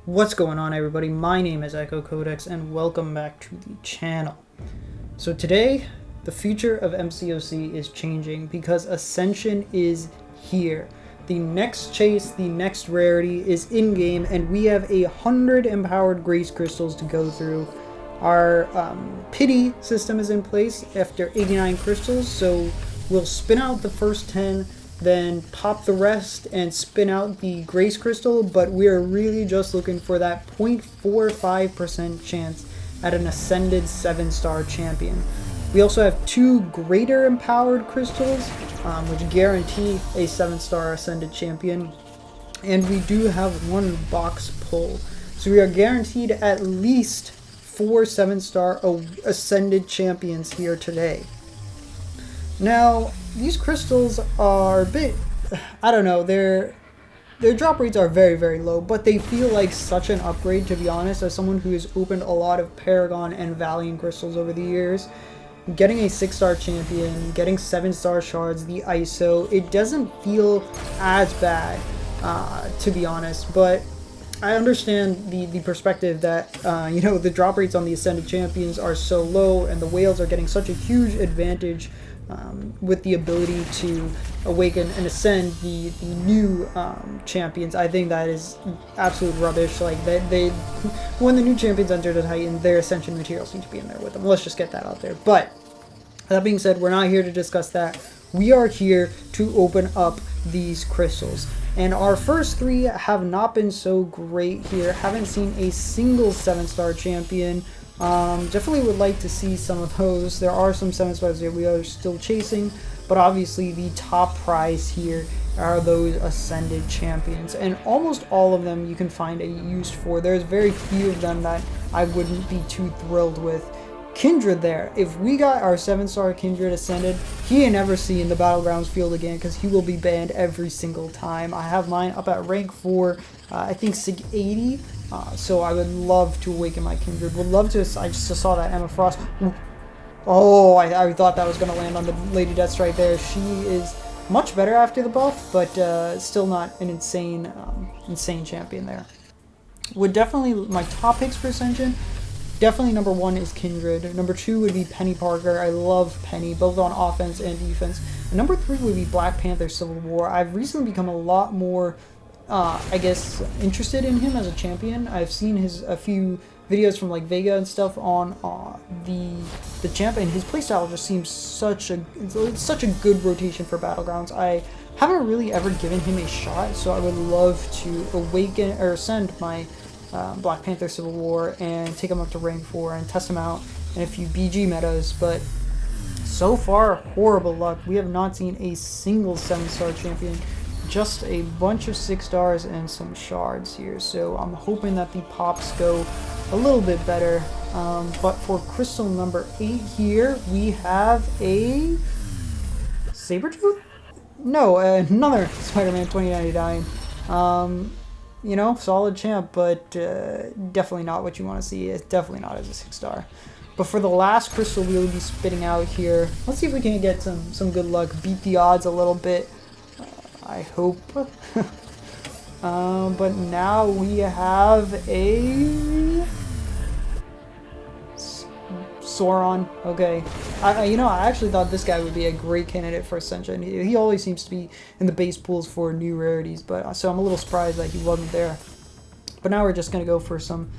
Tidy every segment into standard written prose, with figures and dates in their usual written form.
What's going on, everybody? My name is Echo Codex and welcome back to the channel. So today the future of MCOC is changing because Ascension is here. The next chase, the next rarity is in game, and we have 100 empowered grace crystals to go through. Our Peni system is in place after 89 crystals, so we'll spin out the first 10, then pop the rest and spin out the grace crystal, but we are really just looking for that 0.45% chance at an ascended 7-star champion. We also have 2 greater empowered crystals, which guarantee a 7-star ascended champion, and we do have 1 box pull. So we are guaranteed at least 4 7-star ascended champions here today. Now, these crystals are a bit, I don't know, their drop rates are very, very low, but they feel like such an upgrade, to be honest, as someone who has opened a lot of Paragon and Valiant crystals over the years. Getting a 6-star champion, getting 7-star shards, the ISO, it doesn't feel as bad, to be honest, but I understand the perspective that, the drop rates on the Ascended champions are so low, and the whales are getting such a huge advantage with the ability to awaken and ascend the new champions. I think that is absolute rubbish. Like, they when the new champions enter the Titan, their Ascension materials need to be in there with them. Let's just get that out there. But that being said, we're not here to discuss that. We are here to open up these crystals. And our first 3 have not been so great here. Haven't seen a single 7-star champion. Definitely would like to see some of those. There are some 7-stars that we are still chasing, but obviously the top prize here are those ascended champions, and almost all of them you can find a use for. There's very few of them that I wouldn't be too thrilled with. Kindred there. If we got our 7-star Kindred ascended, he ain't never seen the Battlegrounds field again, because he will be banned every single time. I have mine up at rank 4, I think Sig 80. So I would love to awaken my Kindred. Would love to. I just saw that Emma Frost. Oh, I thought that was going to land on the Lady Deathstrike there. She is much better after the buff, but still not an insane champion there. Would definitely, my top picks for Ascension, definitely number 1 is Kindred. Number 2 would be Peni Parker. I love Peni, both on offense and defense. And number 3 would be Black Panther Civil War. I've recently become a lot more interested in him as a champion. I've seen a few videos from like Vega and stuff on the champ, and his playstyle just seems such a good rotation for Battlegrounds. I haven't really ever given him a shot, so I would love to awaken or ascend my Black Panther Civil War and take him up to rank 4 and test him out in a few BG metas, but so far, horrible luck. We have not seen a single 7-star champion. Just a bunch of 6-stars and some shards here, so I'm hoping that the pops go a little bit better. But for crystal number 8 here, we have a Sabretooth? No, another Spider-Man 2099. Solid champ, but definitely not what you want to see. It's definitely not as a 6-star. But for the last crystal we will be spitting out here, let's see if we can get some good luck, beat the odds a little bit. I hope. But now we have a Sauron. Okay. I actually thought this guy would be a great candidate for Ascension. He always seems to be in the base pools for new rarities, but so I'm a little surprised that he wasn't there. But now we're just gonna go for some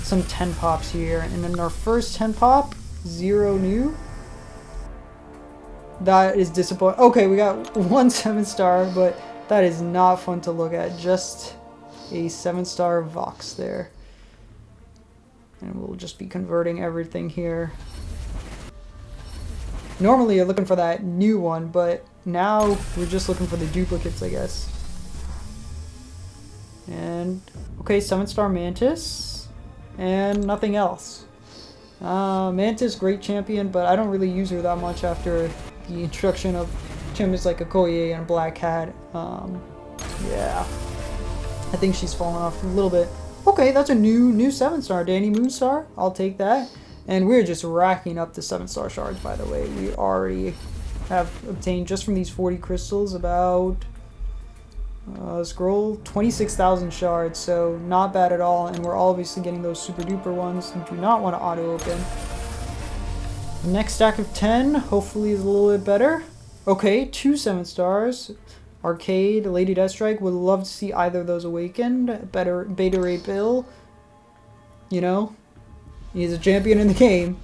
10 pops here, and in our first 10 pop, 0 new. That is disappointing. Okay, we got 1 7-star, but that is not fun to look at. Just a 7-star Vox there. And we'll just be converting everything here. Normally you're looking for that new one, but now we're just looking for the duplicates, I guess. And, okay, 7-star Mantis. And nothing else. Mantis, great champion, but I don't really use her that much after the introduction of champions like Okoye and Black Cat. Yeah, I think she's fallen off a little bit. Okay, that's a new 7-star, Danny Moonstar. I'll take that. And we're just racking up the 7-star shards, by the way. We already have obtained, just from these 40 crystals, about Scroll 26,000 shards, so not bad at all. And we're obviously getting those super duper ones. You do not want to auto open. Next stack of 10 hopefully is a little bit better. Okay, 2 7 stars. Arcade, Lady Deathstrike, would love to see either of those awakened. Better Beta Ray Bill. You know, he's a champion in the game.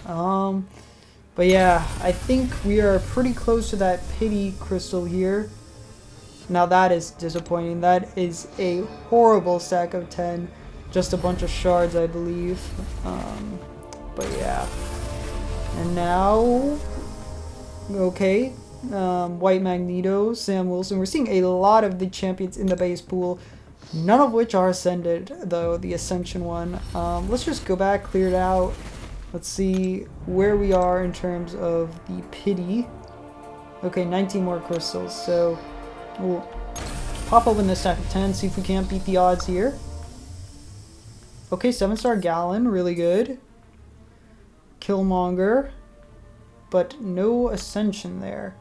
But yeah, I think we are pretty close to that Peni crystal here. Now that is disappointing. That is a horrible stack of 10. Just a bunch of shards, I believe. But yeah. And now, okay, White Magneto, Sam Wilson. We're seeing a lot of the champions in the base pool. None of which are ascended, though, the Ascension one. Let's just go back, clear it out. Let's see where we are in terms of the pity. Okay, 19 more crystals. So we'll pop open this stack of 10, see if we can't beat the odds here. Okay, 7-star Gallon, really good. Killmonger, but no Ascension there.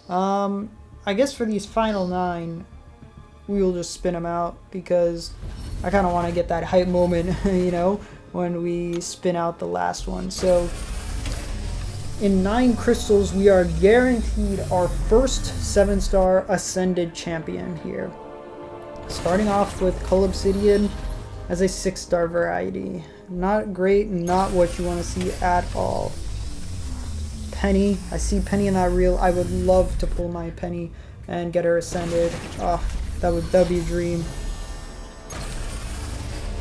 I guess for these final 9, we will just spin them out because I kind of want to get that hype moment, you know, when we spin out the last one. So in 9 crystals, we are guaranteed our first 7-star Ascended champion here. Starting off with Cull Obsidian as a 6-star variety. Not great, not what you want to see at all. Peni, I see Peni in that reel. I would love to pull my Peni and get her Ascended. Oh, that would be a dream.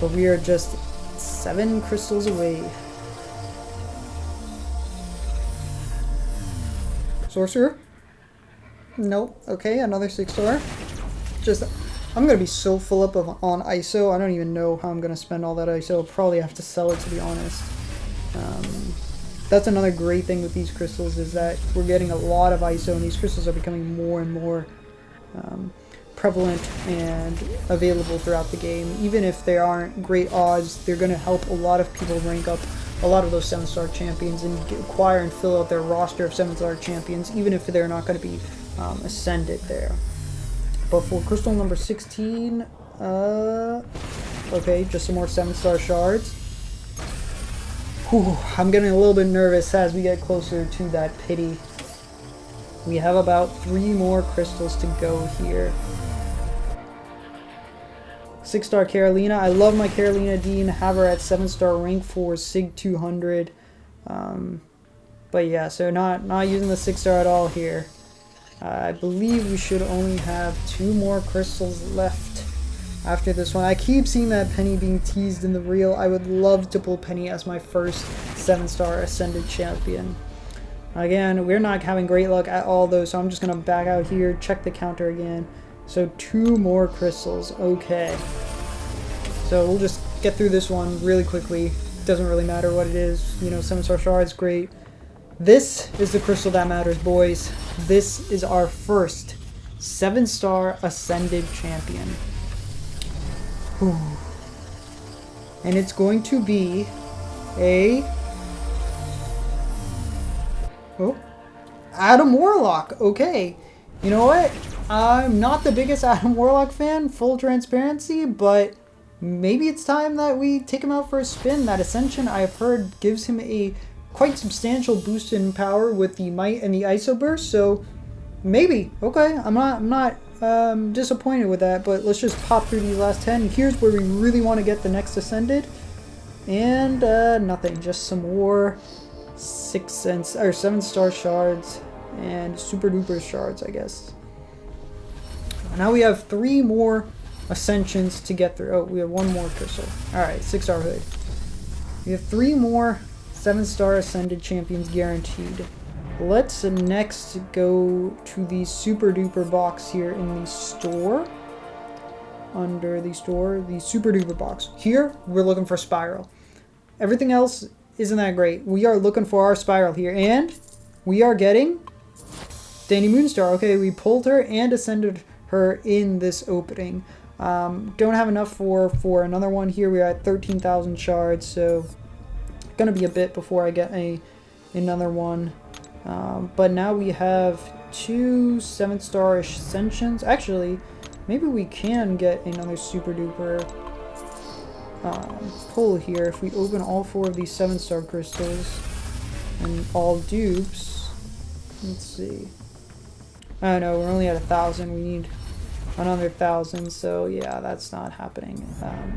But we are just 7 crystals away. Sorcerer? Nope. Okay, another 6-star. Just, I'm gonna be so full up on ISO. I don't even know how I'm gonna spend all that ISO. I'll probably have to sell it, to be honest. That's another great thing with these crystals, is that we're getting a lot of ISO, and these crystals are becoming more and more prevalent and available throughout the game. Even if they aren't great odds, they're going to help a lot of people rank up a lot of those 7-star champions and acquire and fill out their roster of 7-star champions, even if they're not going to be ascended there. But for crystal number 16, okay, just some more 7-star shards. Whew, I'm getting a little bit nervous as we get closer to that pity. We have about 3 more crystals to go here. 6-star Carolina. I love my Carolina Dean. Have her at 7-star rank for Sig 200. But yeah, so not using the 6-star at all here. I believe we should only have 2 more crystals left after this one. I keep seeing that Peni being teased in the reel. I would love to pull Peni as my first 7-star Ascended champion. Again, we're not having great luck at all though, so I'm just going to back out here, check the counter again. So 2 more crystals. Okay. So we'll just get through this one really quickly. Doesn't really matter what it is. You know, 7-star shards, great. This is the crystal that matters, boys. This is our first 7-star Ascended champion. Whew. And it's going to be a... oh, Adam Warlock. Okay. You know what? I'm not the biggest Adam Warlock fan, full transparency, but maybe it's time that we take him out for a spin. That Ascension, I've heard, gives him a quite substantial boost in power with the Might and the ISO burst, so maybe. Okay, I'm not disappointed with that, but let's just pop through these last 10. Here's where we really want to get the next Ascended. And nothing, just some more 7-star shards and super duper shards, I guess. Now we have 3 more Ascensions to get through. Oh, we have 1 more crystal. Alright, 6-star hood. We have 3 more 7-star Ascended champions guaranteed. Let's next go to the super duper box here in the store. Under the store, the super duper box. Here, we're looking for Spiral. Everything else isn't that great. We are looking for our Spiral here, and we are getting Danny Moonstar. Okay, we pulled her and ascended her in this opening. Don't have enough for another one here. We're at 13,000 shards, so gonna be a bit before I get another one. But now we have 2 7-star-ish Ascensions. Actually, maybe we can get another super duper pull here if we open all 4 of these 7-star crystals and all dupes. Let's see. Oh no, we're only at 1,000. We need another 1,000. So yeah, that's not happening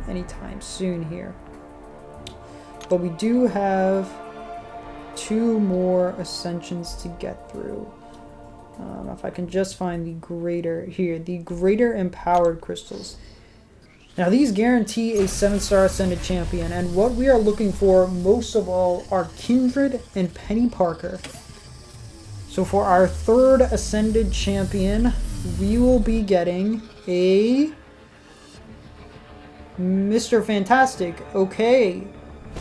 anytime soon here. But we do have 2 more Ascensions to get through. If I can just find the greater here, the greater empowered crystals. Now these guarantee a 7-star ascended champion, and what we are looking for most of all are Kindred and Penny Parker. So for our 3rd ascended champion, we will be getting a Mr. Fantastic. Okay.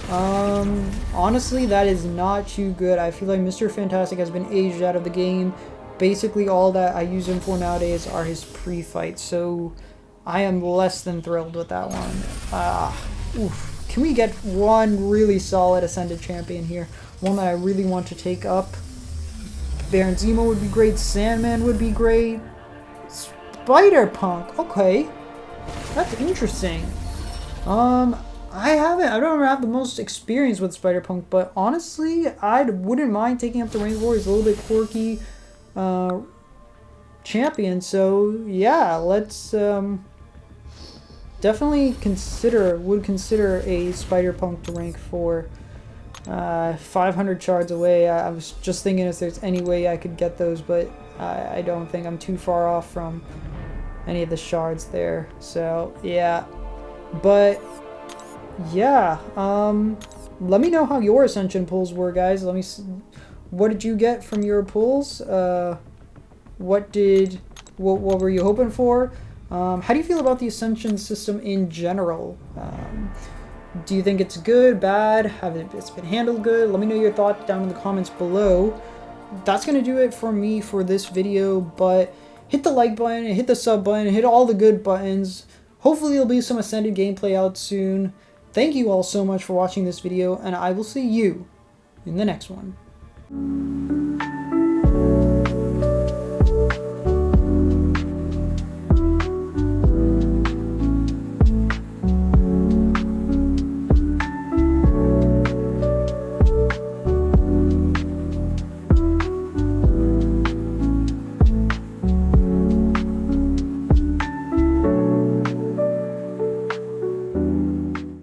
Honestly, that is not too good. I feel like Mr. Fantastic has been aged out of the game. Basically, all that I use him for nowadays are his pre-fights, so I am less than thrilled with that one. Oof. Can we get one really solid Ascended champion here? One that I really want to take up. Baron Zemo would be great. Sandman would be great. Spider-Punk. Okay. That's interesting. I don't have the most experience with Spider-Punk, but honestly, I wouldn't mind taking up the Rank War. He's a little bit quirky champion, so yeah, let's definitely consider a Spider-Punk to rank 4. 500 shards away. I was just thinking if there's any way I could get those, but I don't think I'm too far off from any of the shards there. So yeah, but yeah, let me know how your Ascension pulls were, guys. Let me see. What did you get from your pulls? What were you hoping for? How do you feel about the Ascension system in general? Do you think it's good, bad? It's been handled good? Let me know your thoughts down in the comments below. That's going to do it for me for this video, but hit the like button, hit the sub button, hit all the good buttons. Hopefully there'll be some Ascended gameplay out soon. Thank you all so much for watching this video, and I will see you in the next one.